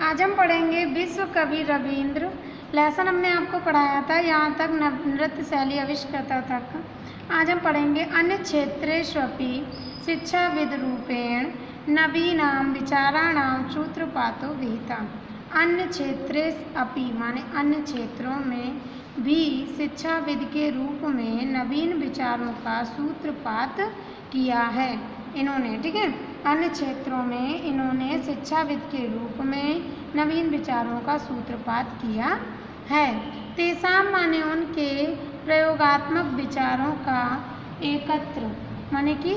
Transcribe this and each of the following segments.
आज हम पढ़ेंगे विश्व कवि रवींद्र। लेसन हमने आपको पढ़ाया था यहाँ तक नृत्य शैली आविष्कर्ता तक। आज हम पढ़ेंगे अन्य क्षेत्रेष्वपि शिक्षाविद रूपेण नवीनां विचाराणां सूत्रपातो विहिता। अन्य क्षेत्रेष्वपि माने अन्य क्षेत्रों में भी शिक्षाविद के रूप में नवीन विचारों का सूत्रपात किया है इन्होंने। ठीक है, अन्य क्षेत्रों में इन्होंने शिक्षाविद के रूप में नवीन विचारों का सूत्रपात किया है। तेसाम माने उनके प्रयोगात्मक विचारों का एकत्र माने कि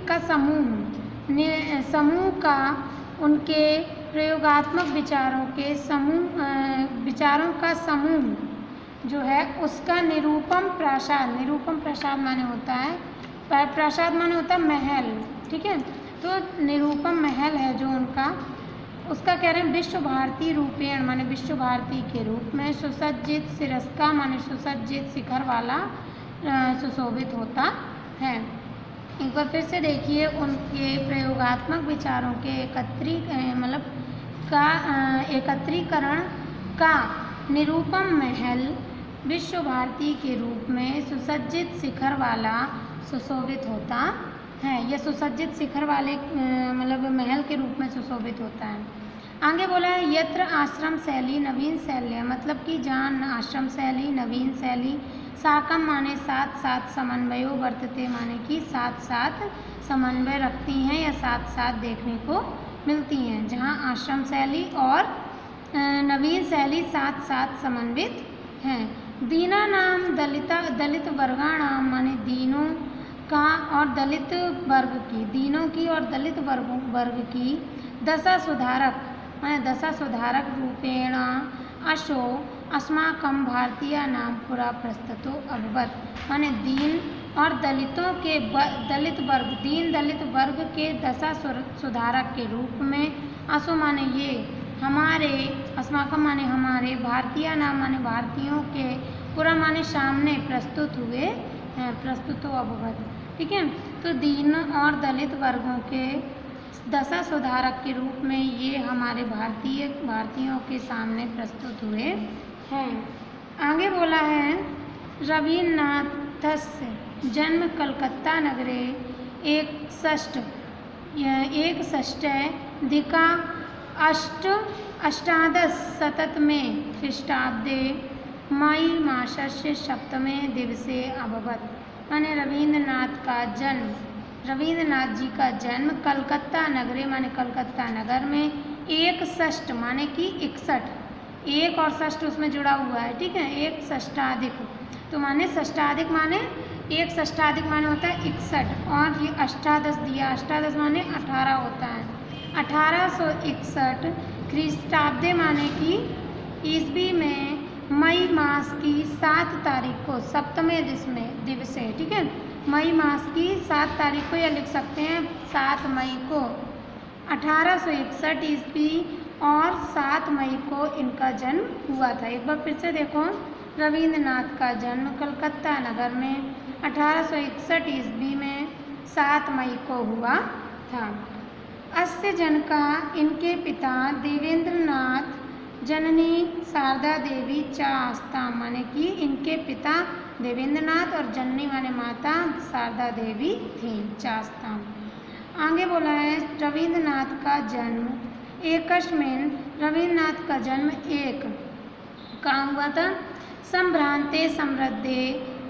का समूह का उनके प्रयोगात्मक विचारों का समूह जो है उसका निरूपम प्रासाद माने होता है, प्रासाद माने होता है महल। ठीक है, तो निरूपम महल है जो उनका, उसका कह रहे हैं विश्व भारती रूपेण माने विश्व भारती के रूप में सुसज्जित सिरस्का माने सुसज्जित शिखर वाला सुशोभित होता है। एक बार फिर से देखिए, उनके प्रयोगात्मक विचारों के एकत्रीकरण का निरूपम महल विश्व भारती के रूप में सुसज्जित शिखर वाला सुशोभित होता है। यह सुसज्जित शिखर वाले महल के रूप में सुशोभित होता है। आगे बोला है यत्र आश्रम शैली नवीन शैली, मतलब कि जहाँ आश्रम शैली नवीन शैली साकम माने साथ साथ समन्वयो वर्तते माने कि साथ साथ समन्वय रखती हैं या साथ साथ देखने को मिलती हैं। जहाँ आश्रम शैली और नवीन शैली साथ साथ समन्वित हैं। दीना नाम दलित वर्गाणाम माने दीनों का और दलित वर्ग की, दीनों की और दलित वर्ग की दशा सुधारक माने दशा सुधारक रूपेण अशो अस्माकं भारतीय नाम पुरा प्रस्तुतो अभवत माने दीन और दलितों के दलित वर्ग के दशा सुधारक के रूप में अशो माने ये हमारे, अस्माकं माने हमारे, भारतीय नाम माने भारतीयों के, पुरा माने सामने प्रस्तुत हुए हैं, प्रस्तुतो अभवत। ठीक है, तो दीन और दलित वर्गों के दशा सुधारक के रूप में ये हमारे भारतीयों के सामने प्रस्तुत हुए हैं। आगे बोला है रवीन्द्रनाथस्य जन्म कलकत्ता नगरे एकषष्ट्यधिका अष्टादशशततमे ख्रीष्टाब्दे मई मासस्य सप्तमे दिवसे अभवत माने रवीन्द्रनाथ जी का जन्म कलकत्ता नगरे माने कलकत्ता नगर में 61 माने कि 61, एक और षष्ठ उसमें जुड़ा हुआ है। ठीक है, एक षष्ठाधिक तो माने षष्ठाधिक माने एक षष्ठाधिक माने होता है 61 और ये अष्टादश दिया, अष्टादश माने 18 होता है। 1861 ख्रीष्टाब्दे माने कि ईस्वी में मई मास की 7 तारीख को सप्तमे दिवसे। ठीक है, मई मास की 7 तारीख को या लिख सकते हैं 7 मई को 1861 ईस्वी और 7 मई को इनका जन्म हुआ था। एक बार फिर से देखो, रवीन्द्रनाथ का जन्म कलकत्ता नगर में 1861 ईस्वी में 7 मई को हुआ था। अस्य जनका इनके पिता देवेंद्रनाथ जननी शारदा देवी च आस्था माने कि इनके पिता देवेंद्रनाथ और जननी माने माता शारदा देवी थी, चास्ता। आगे बोला है रवीन्द्रनाथ का जन्म एकस्मिन् रवीन्द्रनाथ का जन्म एक कहाँ हुआ था? संभ्रांते समृद्धे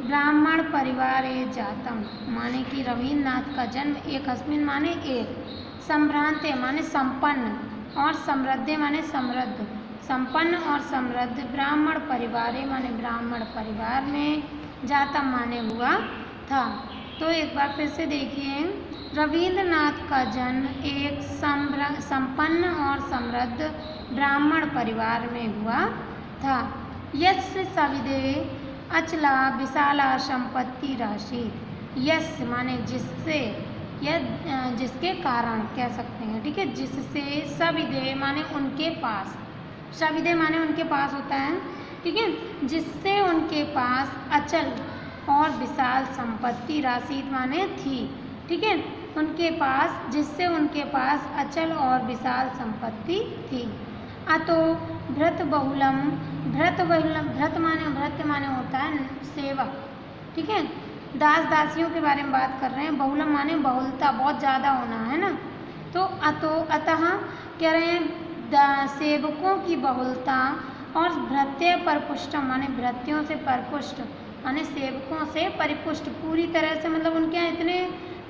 ब्राह्मण परिवारे जातम माने कि रवीन्द्रनाथ का जन्म एकस्मिन् माने एक, संभ्रांते माने संपन्न और समृद्धे माने समृद्ध, संपन्न और समृद्ध ब्राह्मण परिवारे माने ब्राह्मण परिवार में, जातम माने हुआ था। तो एक बार फिर से देखिए, रवीन्द्रनाथ का जन्म एक संपन्न और समृद्ध ब्राह्मण परिवार में हुआ था। यस्य सविदे अचला विशाला संपत्ति राशि, यस्य माने जिससे, यह जिसके कारण कह सकते हैं। ठीक है, जिससे, सविदे माने उनके पास, सविदे माने उनके पास होता है। ठीक है, जिससे उनके पास अचल और विशाल संपत्ति राशि माने थी। ठीक है, उनके पास, जिससे उनके पास अचल और विशाल संपत्ति थी। अतो भृत बहुलम, भृत बहुलम, भृत्य माने होता है सेवक, ठीक है। दास दासियों के बारे में बात कर रहे हैं। बहुलम माने बहुलता, बहुत ज़्यादा होना है ना। तो अतो अतः कह रहे हैं सेवकों की बहुलता और भृत्य परपुष्टम माने भृत्यों से परपुष्ट माने सेवकों से परिपुष्ट, पूरी तरह से मतलब उनके यहाँ इतने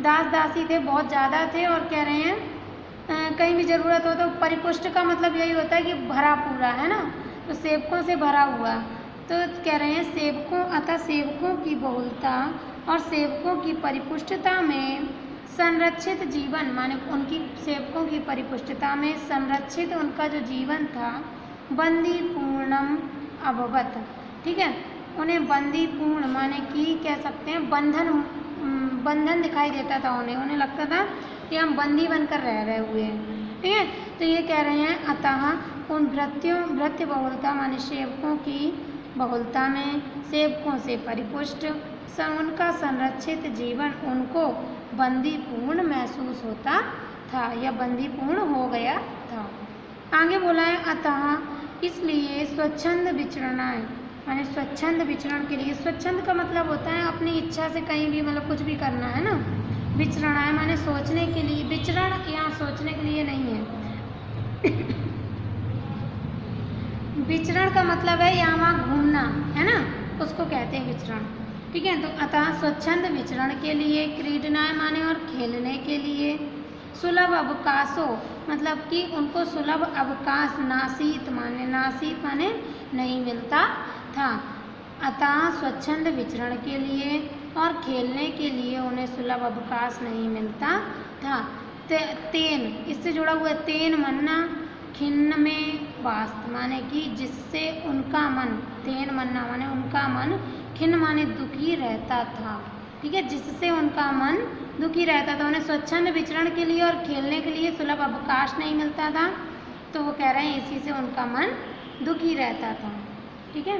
दास दासी थे, बहुत ज़्यादा थे। और कह रहे हैं कहीं भी ज़रूरत हो तो परिपुष्ट का मतलब यही होता है कि भरा पूरा, है ना। तो सेवकों से भरा हुआ। तो कह रहे हैं सेवकों अतः सेवकों की बहुलता और सेवकों की परिपुष्टता में संरक्षित जीवन माने उनकी सेवकों की परिपुष्टता में संरक्षित उनका जो जीवन था बंदी पूर्णम अभवत, ठीक है। उन्हें बंदी पूर्ण माने कि कह सकते हैं बंधन दिखाई देता था उन्हें लगता था कि हम बंदी बनकर रह रहे हुए हैं, ठीक है। तो ये कह रहे हैं अतः उन भृत्य बहुलता माने सेवकों की बहुलता में सेवकों से परिपुष्ट उनका संरक्षित जीवन उनको बंदीपूर्ण महसूस होता था या बंदीपूर्ण हो गया था। आगे बोला है अतः इसलिए स्वच्छंद विचरणाएं माने स्वच्छंद विचरण के लिए, स्वच्छंद का मतलब होता है अपनी इच्छा से कहीं भी मतलब कुछ भी करना, है ना। विचरणाएं माने सोचने के लिए, विचरण यहाँ सोचने के लिए नहीं है। विचरण का मतलब है यहाँ वहाँ घूमना, है ना, उसको कहते हैं विचरण, ठीक है। तो अतः स्वच्छंद विचरण के लिए, क्रीडनाएं माने और खेलने के लिए, सुलभ अवकाशों मतलब कि उनको सुलभ अवकाश, नासीत माने नहीं मिलता था। अतः स्वच्छंद विचरण के लिए और खेलने के लिए उन्हें सुलभ अवकाश नहीं मिलता था। तेन इससे जुड़ा हुआ तेन मन्ना खिन्न में वास्त माने कि जिससे उनका मन, तेन मन्ना माने उनका मन, खिन्न माने दुखी रहता था, ठीक है। जिससे उनका मन दुखी रहता था, उन्हें स्वच्छंद विचरण के लिए और खेलने के लिए सुलभ अवकाश नहीं मिलता था। तो वो कह रहे हैं इसी से उनका मन दुखी रहता था, ठीक है।